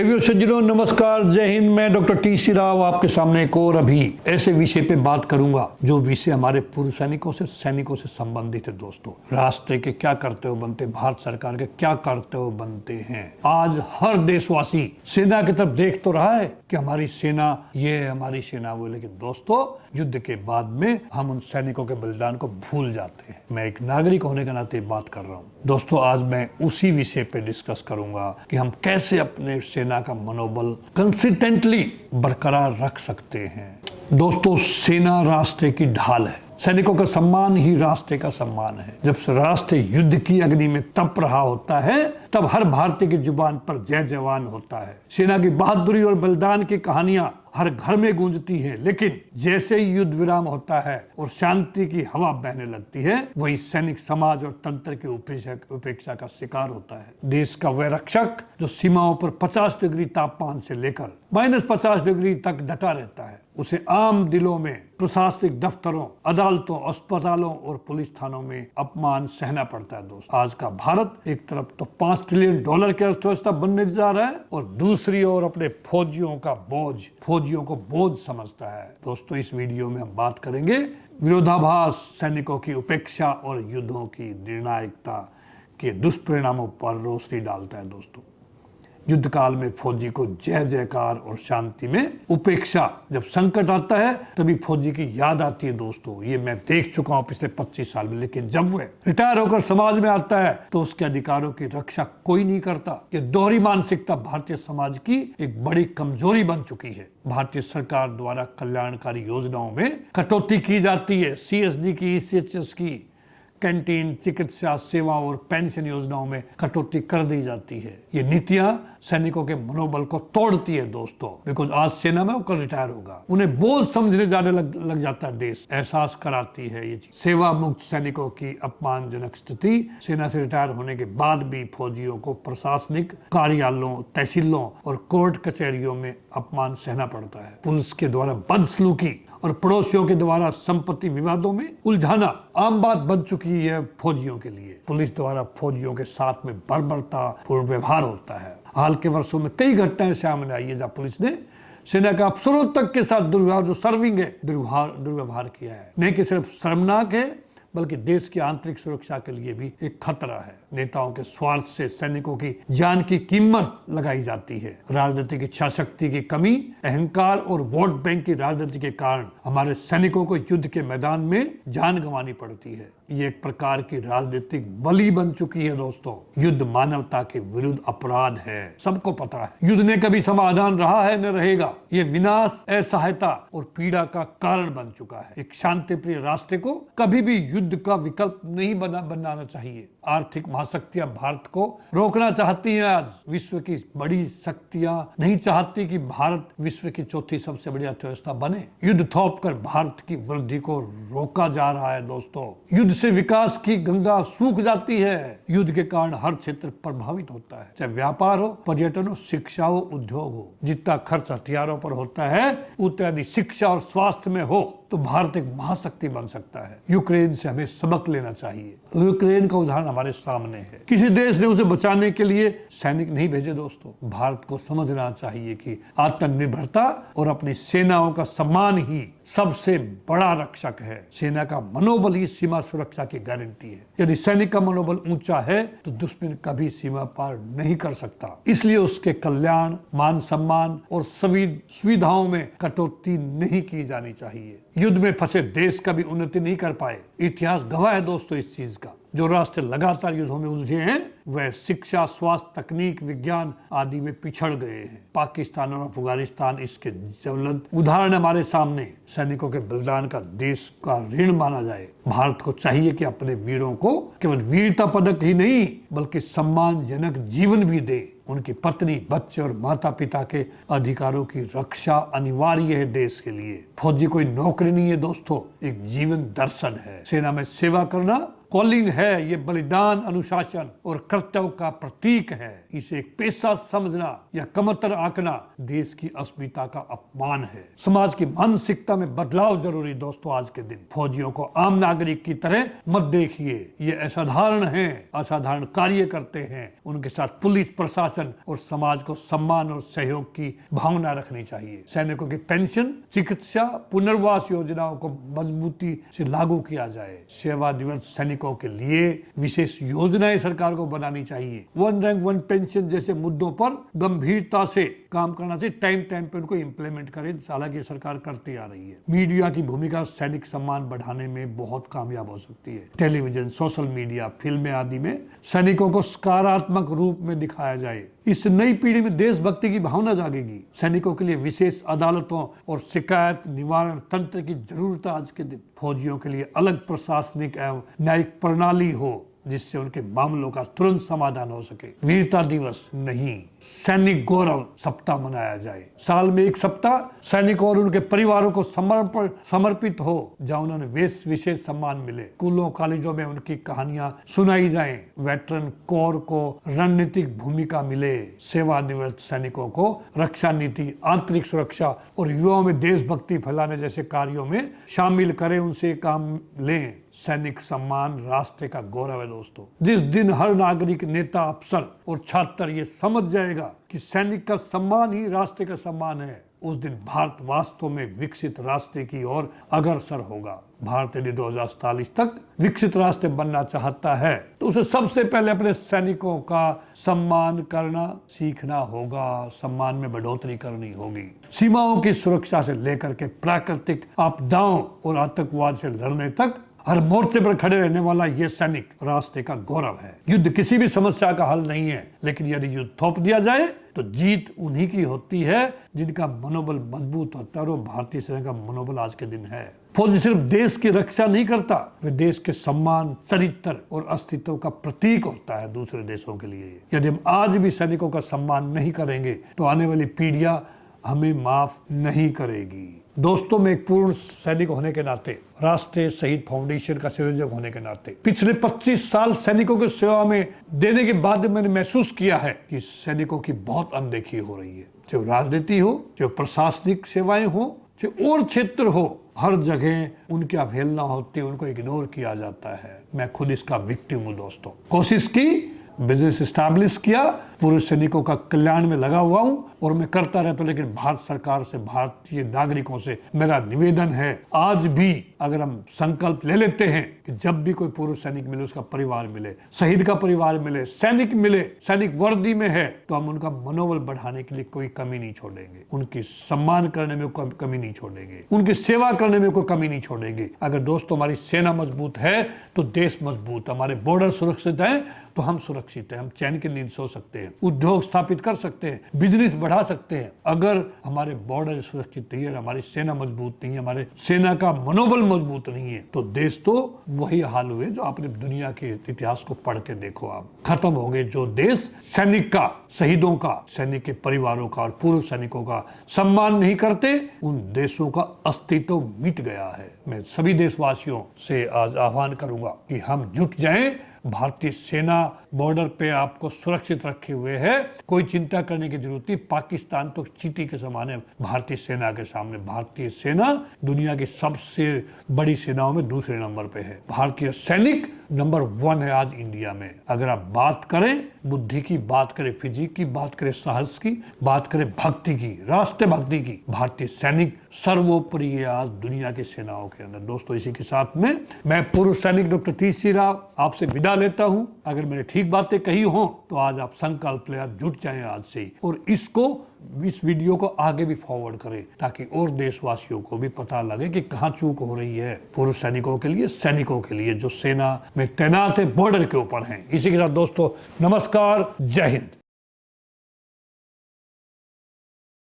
देवियों सज्जनों नमस्कार, जय हिंद। मैं डॉक्टर टी.सी. राव आपके सामने एक और अभी ऐसे विषय पे बात करूंगा जो विषय हमारे पूर्व सैनिकों से संबंधित है। दोस्तों, राष्ट्र के क्या कर्तव्य बनते, भारत सरकार के क्या कर्तव्य बनते हैं। आज हर देशवासी सेना की तरफ देख तो रहा है कि हमारी सेना ये है, हमारी सेना वो, लेकिन दोस्तों युद्ध के बाद में हम उन सैनिकों के बलिदान को भूल जाते हैं। मैं एक नागरिक होने के नाते बात कर रहा हूँ। दोस्तों, आज मैं उसी विषय पे डिस्कस करूंगा कि हम कैसे अपने सेना का मनोबल कंसिस्टेंटली बरकरार रख सकते हैं। दोस्तों, सेना राष्ट्र की ढाल है। सैनिकों का सम्मान ही राष्ट्र का सम्मान है। जब राष्ट्र युद्ध की अग्नि में तप रहा होता है तब हर भारतीय की जुबान पर जय जवान होता है। सेना की बहादुरी और बलिदान की कहानियां हर घर में गूंजती हैं, लेकिन जैसे ही युद्ध विराम होता है और शांति की हवा बहने लगती है, वही सैनिक समाज और तंत्र की उपेक्षा का शिकार होता है। देश का वह रक्षक जो सीमाओं पर 50 डिग्री तापमान से लेकर -50 डिग्री तक डटा रहता है, उसे आम दिलों में प्रशासनिक दफ्तरों, अदालतों, अस्पतालों और पुलिस थानों में अपमान सहना पड़ता है। दोस्त, आज का भारत एक तरफ तो $5 ट्रिलियन की अर्थव्यवस्था बनने जा रहा है और दूसरी ओर अपने फौजियों को बोझ समझता है। दोस्तों, इस वीडियो में हम बात करेंगे विरोधाभास, सैनिकों की उपेक्षा और युद्धों की निर्णायकता के दुष्परिणामों पर रोशनी डालता है। दोस्तों, युद्ध काल में फौजी को जय जयकार और शांति में उपेक्षा, जब संकट आता है तभी फौजी की याद आती है। दोस्तों, ये मैं देख चुका हूं पिछले 25 साल में। लेकिन जब वह रिटायर होकर समाज में आता है तो उसके अधिकारों की रक्षा कोई नहीं करता। ये दोहरी मानसिकता भारतीय समाज की एक बड़ी कमजोरी बन चुकी है। भारतीय सरकार द्वारा कल्याणकारी योजनाओं में कटौती की जाती है। CSD की, ECHS की, कैंटीन, चिकित्सा सेवा और पेंशन योजनाओं में कटौती कर दी जाती है। ये नीतियां सैनिकों के मनोबल को तोड़ती है। दोस्तों, बिकॉज आज सेना में होकर रिटायर होगा, उन्हें बोझ समझने जाने लग जाता है। देश एहसास कराती है ये चीज। सेवा मुक्त सैनिकों की अपमानजनक स्थिति। सेना से रिटायर होने के बाद भी फौजियों को प्रशासनिक कार्यालयों, तहसीलों और कोर्ट कचहरियों में अपमान सहना पड़ता है। पुलिस के द्वारा बदसलूकी और पड़ोसियों के द्वारा संपत्ति विवादों में उलझाना आम बात बन चुकी है फौजियों के लिए। पुलिस द्वारा फौजियों के साथ में बर्बरतापूर्ण व्यवहार होता है। हाल के वर्षों में कई घटनाएं सामने आई है जहां पुलिस ने सेना के अफसरों तक के साथ दुर्व्यवहार, जो सर्विंग है, दुर्व्यवहार किया है। नहीं कि सिर्फ शर्मनाक है बल्कि देश की आंतरिक सुरक्षा के लिए भी एक खतरा है। नेताओं के स्वार्थ से सैनिकों की जान की कीमत लगाई जाती है। राजनीतिक इच्छा शक्ति की कमी, अहंकार और वोट बैंक की राजनीति के कारण हमारे सैनिकों को युद्ध के मैदान में जान गंवानी पड़ती है। ये एक प्रकार की राजनीतिक बलि बन चुकी है। दोस्तों, युद्ध मानवता के विरुद्ध अपराध है, सबको पता है। युद्ध ने कभी समाधान रहा है, न रहेगा। ये विनाश, असहायता और पीड़ा का कारण बन चुका है। एक शांति प्रिय राष्ट्र को कभी भी युद्ध का विकल्प नहीं बनाना चाहिए। आर्थिक महाशक्तियां भारत को रोकना चाहती हैं। आज विश्व की बड़ी शक्तियां नहीं चाहती कि भारत विश्व की चौथी सबसे बड़ी अर्थव्यवस्था बने। युद्ध थोप कर भारत की वृद्धि को रोका जा रहा है। दोस्तों, युद्ध से विकास की गंगा सूख जाती है। युद्ध के कारण हर क्षेत्र प्रभावित होता है, चाहे व्यापार हो, पर्यटन हो, शिक्षा हो, उद्योग हो। जितना खर्च हथियारों पर होता है उतना यदि शिक्षा और स्वास्थ्य में हो तो भारत एक महाशक्ति बन सकता है। यूक्रेन से हमें सबक लेना चाहिए। यूक्रेन का उदाहरण हमारे सामने है। किसी देश ने उसे बचाने के लिए सैनिक नहीं भेजे। दोस्तों, भारत को समझना चाहिए कि आत्मनिर्भरता और अपनी सेनाओं का सम्मान ही सबसे बड़ा रक्षक है। सेना का मनोबल ही सीमा सुरक्षा की गारंटी है। यदि सैनिक का मनोबल ऊंचा है तो दुश्मन कभी सीमा पार नहीं कर सकता। इसलिए उसके कल्याण, मान सम्मान और सभी सुविधाओं में कटौती नहीं की जानी चाहिए। युद्ध में फंसे देश कभी उन्नति नहीं कर पाए। इतिहास गवाह है दोस्तों इस चीज का। जो राष्ट्र लगातार युद्धों में उलझे हैं वह शिक्षा, स्वास्थ्य, तकनीक, विज्ञान आदि में पिछड़ गए हैं। पाकिस्तान और अफगानिस्तान इसके ज्वलंत उदाहरण हमारे सामने। सैनिकों के बलिदान का देश का ऋण माना जाए। भारत को चाहिए कि अपने वीरों को केवल वीरता पदक ही नहीं बल्कि सम्मानजनक जीवन भी दे। उनकी पत्नी, बच्चे और माता पिता के अधिकारों की रक्षा अनिवार्य है देश के लिए। फौजी कोई नौकरी नहीं है दोस्तों, एक जीवन दर्शन है। सेना में सेवा करना कॉलिंग है, ये बलिदान, अनुशासन और कर्तव्य का प्रतीक है। इसे एक पेशा समझना या कमतर आंकना देश की अस्मिता का अपमान है। समाज की मानसिकता में बदलाव जरूरी दोस्तों। आज के दिन फौजियों को आम नागरिक की तरह मत देखिए, ये असाधारण हैं, असाधारण कार्य करते हैं। उनके साथ पुलिस प्रशासन और समाज को सम्मान और सहयोग की भावना रखनी चाहिए। सैनिकों की पेंशन, चिकित्सा, पुनर्वास योजनाओं को मजबूती से लागू किया जाए। सेवानिवृत्त सैनिकों के लिए विशेष योजनाएं सरकार को बनानी चाहिए। वन रैंक वन पेंशन जैसे मुद्दों पर गंभीरता से काम करना चाहिए। टाइम टाइम पे उनको इम्प्लीमेंट करें, हालांकि सरकार करती आ रही है। मीडिया की भूमिका सैनिक सम्मान बढ़ाने में बहुत कामयाब हो सकती है। टेलीविजन, सोशल मीडिया, फिल्में आदि में सैनिकों को सकारात्मक रूप में दिखाया जाए। इस नई पीढ़ी में देशभक्ति की भावना जागेगी। सैनिकों के लिए विशेष अदालतों और शिकायत निवारण तंत्र की जरूरत आज के दिन। फौजियों के लिए अलग प्रशासनिक एवं न्यायिक प्रणाली हो, जिससे उनके मामलों का तुरंत समाधान हो सके। वीरता दिवस नहीं, सैनिक गौरव सप्ताह मनाया जाए। साल में एक सप्ताह सैनिकों और उनके परिवारों को समर्पित हो, जहां उन्होंने विशेष सम्मान मिले। स्कूलों कॉलेजों में उनकी कहानियां सुनाई जाएं। वेटरन कोर को रणनीतिक भूमिका मिले। सेवानिवृत्त सैनिकों को रक्षा नीति, आंतरिक सुरक्षा और युवाओं में देशभक्ति फैलाने जैसे कार्यों में शामिल करें, उनसे काम लें। सैनिक सम्मान राष्ट्र का गौरव है दोस्तों। जिस दिन हर नागरिक, नेता, अफसर और छात्र ये समझ जाएगा कि सैनिक का सम्मान ही राष्ट्र का सम्मान है, उस दिन भारत वास्तव में विकसित राष्ट्र की ओर अग्रसर होगा। भारत यदि 2047 तक विकसित राष्ट्र बनना चाहता है तो उसे सबसे पहले अपने सैनिकों का सम्मान करना सीखना होगा। सम्मान में बढ़ोतरी करनी होगी। सीमाओं की सुरक्षा से लेकर के प्राकृतिक आपदाओं और आतंकवाद से लड़ने तक हर मोर्चे पर खड़े रहने वाला ये सैनिक राष्ट्र का गौरव है। युद्ध किसी भी समस्या का हल नहीं है, लेकिन यदि युद्ध थोप दिया जाए तो जीत उन्हीं की होती है जिनका मनोबल मजबूत होता है। और भारतीय सेना का मनोबल आज के दिन है। फौजी सिर्फ देश की रक्षा नहीं करता, वे देश के सम्मान, चरित्र और अस्तित्व का प्रतीक होता है दूसरे देशों के लिए। यदि हम आज भी सैनिकों का सम्मान नहीं करेंगे तो आने वाली पीढ़ियां हमें माफ नहीं करेगी। दोस्तों, मैं एक पूर्ण सैनिक होने के नाते, राष्ट्रीय शहीद फाउंडेशन का संयोजक होने के नाते, पिछले 25 साल सैनिकों की सेवा में देने के बाद मैंने महसूस किया है कि सैनिकों की बहुत अनदेखी हो रही है। चाहे राजनीति हो, चाहे प्रशासनिक सेवाएं हो, चाहे और क्षेत्र हो, हर जगह उनकी अवहेलना होती है, उनको इग्नोर किया जाता है। मैं खुद इसका विक्टिम हूँ दोस्तों। कोशिश की, बिजनेस स्टैब्लिश किया, पूर्व सैनिकों का कल्याण में लगा हुआ हूं और मैं करता रहता हूं। लेकिन भारत सरकार से, भारतीय नागरिकों से मेरा निवेदन है, आज भी अगर हम संकल्प ले लेते हैं कि जब भी कोई पूर्व सैनिक मिले, उसका परिवार मिले, शहीद का परिवार मिले, सैनिक मिले, सैनिक वर्दी में है, तो हम उनका मनोबल बढ़ाने के लिए कोई कमी नहीं छोड़ेंगे। उनकी सम्मान करने में कोई कमी नहीं छोड़ेंगे, उनकी सेवा करने में कोई कमी नहीं छोड़ेंगे। अगर दोस्तों हमारी सेना मजबूत है तो देश मजबूत, हमारे बॉर्डर सुरक्षित है तो हम सुरक्षित हैं, हम चैन की नींद सो सकते हैं, उद्योग स्थापित कर सकते हैं, बिजनेस बढ़ा सकते हैं। अगर हमारे बॉर्डर सुरक्षित नहीं है, हमारी सेना मजबूत नहीं है, हमारे सेना का मनोबल मजबूत नहीं है, तो देश तो वही हाल हुए जो आपने दुनिया के इतिहास को पढ़ के देखो। आप खत्म हो गए। जो देश सैनिक का, शहीदों का, सैनिक के परिवारों का और पूर्व सैनिकों का सम्मान नहीं करते, उन देशों का अस्तित्व मिट गया है। मैं सभी देशवासियों से आज आह्वान करूंगा कि हम जुट जाएं। भारतीय सेना बॉर्डर पे आपको सुरक्षित रखे हुए है, कोई चिंता करने की जरूरत नहीं। पाकिस्तान तो चींटी के समान है भारतीय सेना के सामने। भारतीय सेना दुनिया की सबसे बड़ी सेनाओं में दूसरे नंबर पे है। भारतीय सैनिक नंबर 1 है आज इंडिया में। अगर आप बात करें बुद्धि की, बात करें फिजिक की, बात करें साहस की, बात करें भक्ति की, राष्ट्र भक्ति की, भारतीय सैनिक सर्वोपरि है आज दुनिया की सेनाओं के अंदर। दोस्तों, इसी के साथ में मैं पूर्व सैनिक डॉक्टर टी.सी. राव आपसे विदा लेता हूं। अगर मैंने ठीक बातें कही हो तो आज आप संकल्प ले, जुट जाएं आज से ही, और इस वीडियो को आगे भी फॉरवर्ड करें ताकि और देशवासियों को भी पता लगे कि कहां चूक हो रही है। पूर्व सैनिकों के लिए, सैनिकों के लिए जो सेना में तैनात है, बॉर्डर के ऊपर हैं। इसी के साथ दोस्तों, नमस्कार, जय हिंद।